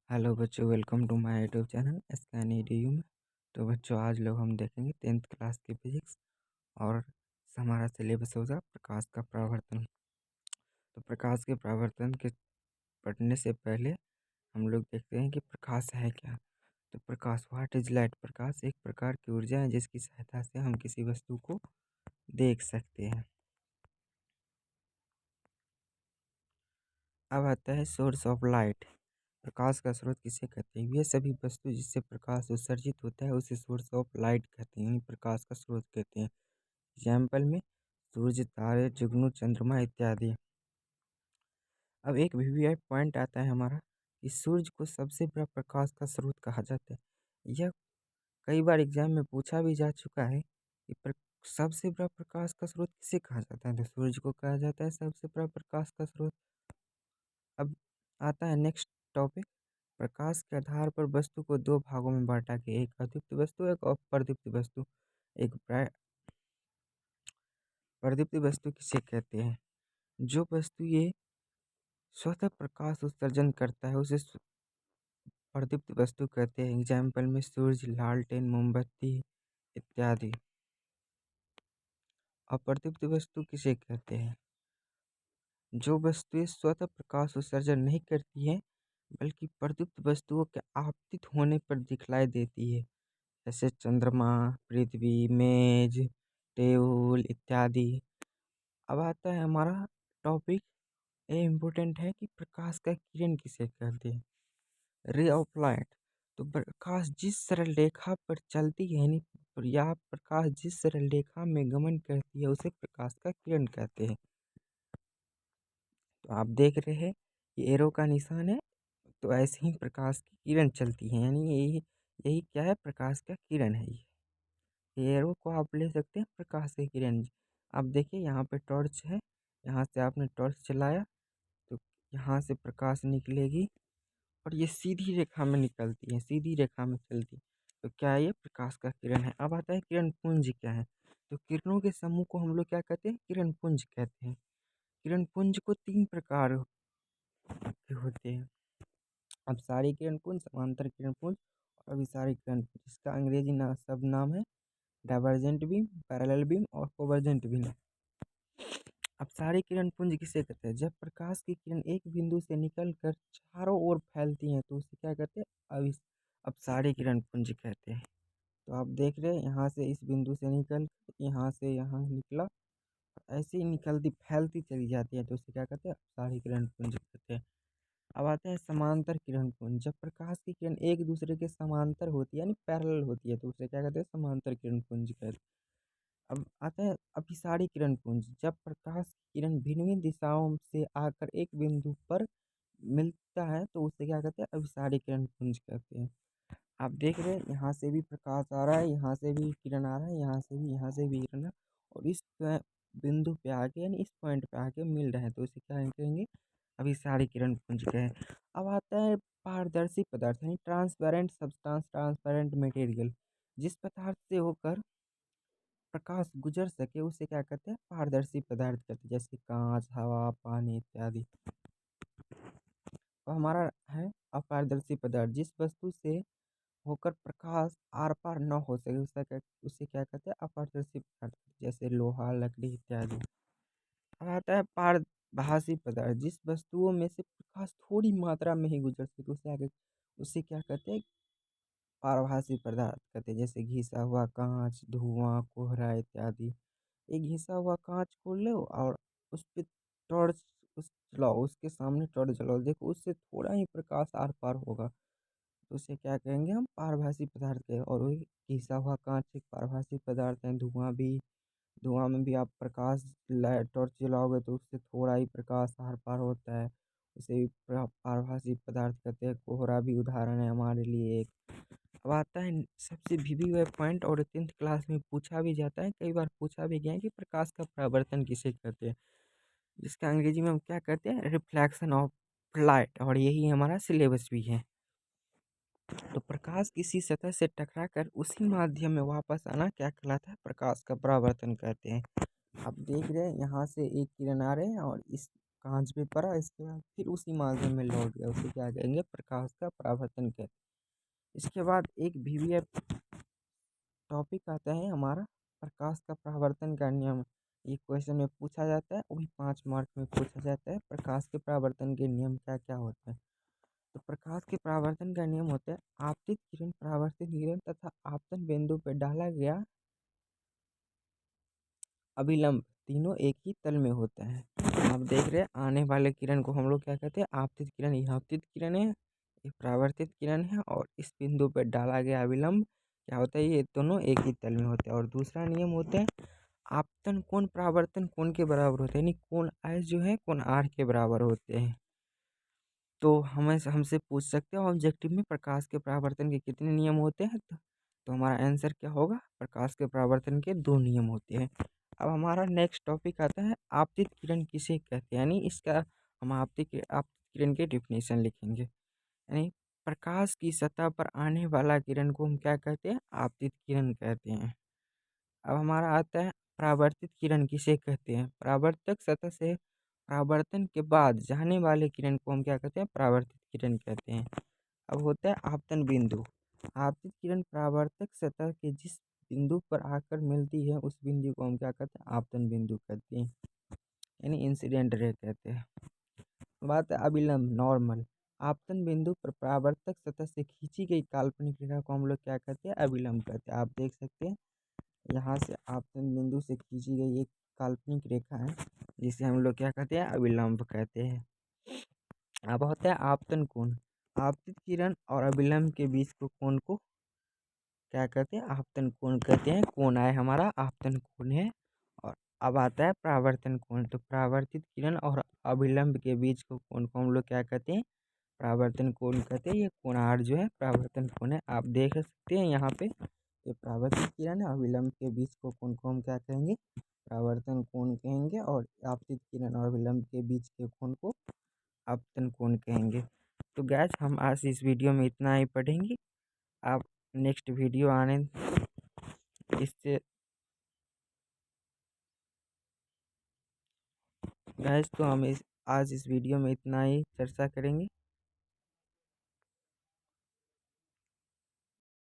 Hello बच्चों, welcome to my YouTube channel Scan EDU में। तो बच्चों, आज लोग हम देखेंगे 10th क्लास की फिजिक्स और हमारा सिलेबस होगा प्रकाश का परावर्तन। तो प्रकाश के परावर्तन के पढ़ने से पहले हम लोग देखते हैं कि प्रकाश है क्या। तो प्रकाश, व्हाट इज लाइट। प्रकाश एक प्रकार की ऊर्जा है जिसकी सहायता से हम किसी वस्तु को देख सकते हैं। अब आता है सोर्स ऑफ लाइट। प्रकाश का स्रोत किसे कहते हैं? वे सभी वस्तु जिससे प्रकाश उत्सर्जित होता है उसे सोर्स ऑफ लाइट कहते हैं, यानी प्रकाश का स्रोत कहते हैं। एग्जाम्पल में सूर्य, तारे, जुगनू, चंद्रमा इत्यादि। अब एक वीवीआई पॉइंट आता है हमारा कि सूर्य को सबसे बड़ा प्रकाश का स्रोत कहा जाता है। यह कई बार एग्जाम में पूछा भी जा चुका है कि सबसे बड़ा प्रकाश का स्रोत किसे कहा जाता है, तो सूर्य को कहा जाता है सबसे बड़ा प्रकाश का स्रोत। अब आता है नेक्स्ट टॉपिक। प्रकाश के आधार पर वस्तु को दो भागों में बांटा गया, एक अदीप्त वस्तु, एक अप्रदीप्त वस्तु। एक प्रदीप्त वस्तु किसे कहते हैं? जो वस्तु ये स्वतः प्रकाश उत्सर्जन करता है उसे प्रदीप्त वस्तु कहते हैं। एग्जाम्पल में सूर्य, लालटेन, मोमबत्ती इत्यादि। अप्रदीप्त वस्तु किसे कहते हैं? जो वस्तुएं स्वतः प्रकाश उत्सर्जन नहीं करती हैं बल्कि प्रदीप्त वस्तुओं के आपतित होने पर दिखलाई देती है, जैसे चंद्रमा, पृथ्वी, मेज, टेबल इत्यादि। अब आता है हमारा टॉपिक, ये इम्पोर्टेंट है कि प्रकाश का किरण किसे कहते हैं? Ray of light. तो प्रकाश जिस सरल रेखा पर चलती है, यानी या प्रकाश जिस सरल रेखा में गमन करती है उसे प्रकाश का किरण कहते हैं। तो आप देख रहे हैं ये एरो का निशान है, तो ऐसे ही प्रकाश की किरण चलती है, यानी यही यही क्या है? प्रकाश का किरण है ये एरो को आप ले सकते हैं प्रकाश की किरण। आप देखिए यहाँ पे टॉर्च है, यहाँ से आपने टॉर्च चलाया तो यहाँ से प्रकाश निकलेगी और ये सीधी रेखा में निकलती है, सीधी रेखा में चलती है। तो क्या ये प्रकाश का किरण है? अब आता है किरण पुंज क्या है। तो किरणों के समूह को हम लोग क्या कहते हैं? किरण पुंज कहते हैं। किरण पुंज को तीन प्रकार के होते हैं। अब सारी किरण पुंज, समांतर किरण पुंज और अभिसारी किरण पुंज। इसका अंग्रेजी सब नाम है डाइवर्जेंट बीम, पैरेलल बीम और कन्वर्जेंट बीम। अब सारी किरण पुंज किसे कहते हैं? जब प्रकाश की किरण एक बिंदु से निकलकर चारों ओर फैलती हैं तो उसे क्या कहते हैं? अब सारी किरण पुंज कहते हैं। तो आप देख रहे हैं यहाँ से इस बिंदु से निकल यहाँ से यहाँ निकला, ऐसे ही निकलती फैलती चली जाती है तो उसे क्या कहते हैं? सारी किरण पुंज कहते हैं। अब आते हैं समांतर किरण पुंज। जब प्रकाश की किरण एक दूसरे के समांतर होती है, यानी पैरेलल होती है, तो उसे क्या कहते हैं? समांतर किरण पुंज कहते हैं। अब आता है अभिसारी किरण पुंज। जब प्रकाश की किरण भिन्न भिन्न दिशाओं से आकर एक बिंदु पर मिलता है तो उसे क्या कहते हैं? अभिसारी किरण पुंज कहते हैं। आप देख रहे हैं यहाँ से भी प्रकाश आ रहा है, यहाँ से भी किरण आ रहा है, यहाँ से भी किरण और इस बिंदु पे आके, यानी इस पॉइंट पे आके मिल रहे हैं तो उसे क्या कहेंगे? अभिसारी किरण पुंज कहें। अब आता है पारदर्शी पदार्थ, यानी ट्रांसपेरेंट सब्सटेंस, ट्रांसपेरेंट मटेरियल। जिस पदार्थ से होकर प्रकाश गुजर सके उसे क्या कहते हैं? पारदर्शी पदार्थ कहते हैं, जैसे कांच, हवा, पानी इत्यादि। तो हमारा है अपारदर्शी पदार्थ, जिस वस्तु से होकर प्रकाश आर पार न हो सके उसे क्या कहते हैं? अपारदर्शी पदार्थ, जैसे लोहा, लकड़ी इत्यादि। अब आता है पारभासी पदार्थ, जिस वस्तुओं में से प्रकाश थोड़ी मात्रा में ही गुजर सके उसे क्या कहते हैं? पारभासी पदार्थ कहते हैं, जैसे घिसा हुआ कांच, धुआं, कोहरा इत्यादि। एक घिसा हुआ कांच खोल लो और उस पे टॉर्च जलाओ, उसके सामने टॉर्च जलाओ, देखो उससे थोड़ा ही प्रकाश आर पार होगा तो उसे क्या कहेंगे? हम पारभासी पदार्थ कहें। और वही घिसा हुआ कांच एक पारभासी पदार्थ है। धुआं में भी आप प्रकाश टॉर्च जलाओगे तो उससे थोड़ा ही प्रकाश आर पार होता है, उसे भी पारभासी पदार्थ कहते हैं। कोहरा भी उदाहरण है हमारे लिए एक। अब आता है सबसे भिभी हुआ पॉइंट, और 10th क्लास में पूछा भी जाता है, कई बार पूछा भी गया है कि प्रकाश का परावर्तन किसे कहते हैं, जिसका अंग्रेजी में हम क्या कहते हैं? रिफ्लेक्शन ऑफ लाइट, और यही हमारा सिलेबस भी है। तो प्रकाश किसी सतह से टकराकर उसी माध्यम में वापस आना क्या कहलाता है? प्रकाश का परावर्तन कहते हैं। आप देख रहे हैं यहाँ से एक किरण आ रहे हैं और इस कांच पे पड़ा, इसके बाद फिर उसी माध्यम में लौट गया, उसे क्या कहेंगे, प्रकाश का परावर्तन कहते हैं। इसके बाद एक VVF टॉपिक आता है हमारा, प्रकाश का परावर्तन का नियम। ये क्वेश्चन में पूछा जाता है, वो भी 5 मार्क में पूछा जाता है। प्रकाश के परावर्तन के नियम क्या क्या होते हैं। तो प्रकाश के परावर्तन का नियम होता है, आपतित किरण, परावर्तित किरण तथा आपतन बिंदु पर डाला गया अभिलंब तीनों एक ही तल में होते हैं। आप देख रहे हैं आने वाले किरण को हम लोग क्या कहते हैं, आपतित किरण। यह आपतित किरण है, ये परावर्तित किरण है, और इस बिंदु पर डाला गया अभिलंब क्या होता है, ये दोनों एक ही तल में होते हैं। और दूसरा नियम होता है, आपतन कोण परावर्तन कोण के बराबर होते हैं, यानी कोण I जो है कोण R के बराबर होते हैं। तो हमसे पूछ सकते हैं ऑब्जेक्टिव में प्रकाश के परावर्तन के कितने नियम होते हैं, तो हमारा आंसर क्या होगा, प्रकाश के परावर्तन के 2 नियम होते हैं। अब हमारा नेक्स्ट टॉपिक आता है, आपतित किरण किसे कहते हैं, यानी इसका हम आपतित किरण के डिफिनेशन लिखेंगे। यानी प्रकाश की सतह पर आने वाला किरण को हम क्या कहते हैं, आपतित किरण कहते हैं। अब हमारा आता है, परावर्तित किरण किसे कहते हैं। परावर्तक सतह से परावर्तन के बाद जाने वाले किरण को हम क्या कहते हैं, परावर्तित किरण कहते हैं। अब होता है आपतन बिंदु। आपतित किरण परावर्तक सतह के जिस बिंदु पर आकर मिलती है, उस बिंदु को हम क्या कहते हैं, आपतन बिंदु कहते हैं, यानी इंसिडेंट रे कहते हैं। बात है अभिलंब, नॉर्मल। आपतन बिंदु पर परावर्तक सतह से खींची गई काल्पनिक रेखा को हम लोग क्या कहते हैं, अभिलंब कहते हैं। आप देख सकते हैं यहाँ से आपतन बिंदु से खींची गई एक काल्पनिक रेखा है, जिसे हम लोग क्या कहते हैं, अभिलंब कहते हैं। अब होता है आपतन कोण। आपतित किरण और अभिलंब के बीच को कोण को क्या कहते हैं, आपतन कोण कहते हैं। कोण आए हमारा आपतन कोण है। और अब आता है परावर्तन कोण। तो परावर्तित किरण और अभिलंब के बीच को कोण को हम लोग क्या कहते हैं, परावर्तन कोण कहते हैं। ये कोण R जो है परावर्तन कोण है। आप देख सकते हैं यहाँ पे, ये परावर्तित किरण है, अभिलंब के बीच को कोण को हम क्या कहेंगे, परावर्तन कोण कहेंगे। और आपतित किरण और अभिलंब के बीच के कोण को आपतन कोण कहेंगे। तो गैस हम आज इस वीडियो में इतना ही पढ़ेंगे। आप नेक्स्ट वीडियो आने इससे गैस, तो हम आज इस वीडियो में इतना ही चर्चा करेंगे।